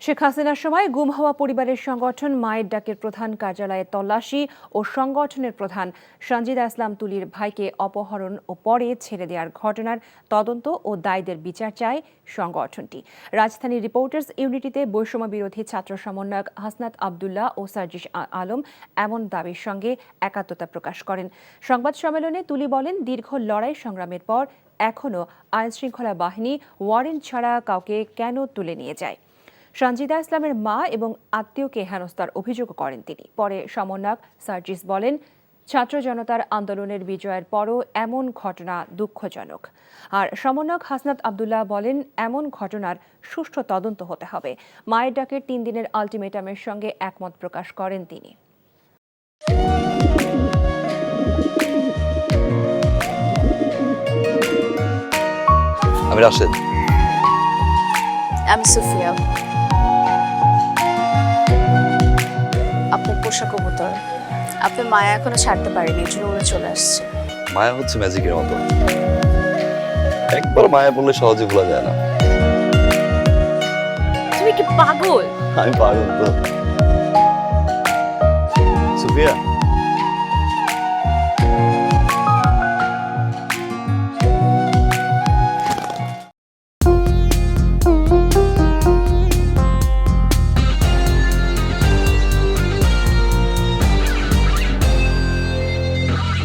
শেখ হাসিনার সময় গুম হওয়া পরিবারের সংগঠন মায়ের ডাকের প্রধান কার্যালয়ে তল্লাশি ও সংগঠনের প্রধান সঞ্জিদা ইসলাম তুলির ভাইকে অপহরণ ও পরে ছেড়ে দেওয়ার ঘটনার তদন্ত ও দায়ীদের বিচার চায় সংগঠনটি। রাজধানীর রিপোর্টার্স ইউনিটিতে বৈষম্য বিরোধী ছাত্র সমন্বয়ক হাসনাত আবদুল্লাহ ও সার্জিস আলম এমন দাবির সঙ্গে একাত্মতা প্রকাশ করেন। সংবাদ সম্মেলনে তুলি বলেন, দীর্ঘ লড়াই সংগ্রামের পর এখনও আইনশৃঙ্খলা বাহিনী ওয়ারেন্ট ছাড়া কাউকে কেন তুলে নিয়ে যায়। সঞ্জিদা ইসলামের মা এবং আত্মীয়কে হেনস্থার অভিযোগ করেন তিনি। পরে সমন্বয়ক সার্জিস বলেন, ছাত্র জনতার আন্দোলনের বিজয়ের পরও এমন ঘটনা দুঃখজনক। আর সমন্বয়ক হাসনাত আবদুল্লাহ বলেন, এমন ঘটনার সুষ্ঠু তদন্ত হতে হবে। মায়ের ডাকের 3 দিনের আলটিমেটামের সঙ্গে একমত প্রকাশ করেন তিনি। আমি রাশেদ। আমি সুফিয়া। আপনার পোষা কবুতর, আপনার মায়া এখনো ছাড়তে পারেনি, এই জন্য উড়ে চলে আসছে। মায়া হচ্ছে ম্যাজিকের মতো, একবার মায়া বললে সহজে ভোলা যায় না। তুমি কি পাগল? আমি পাগল তো। সুফিয়া,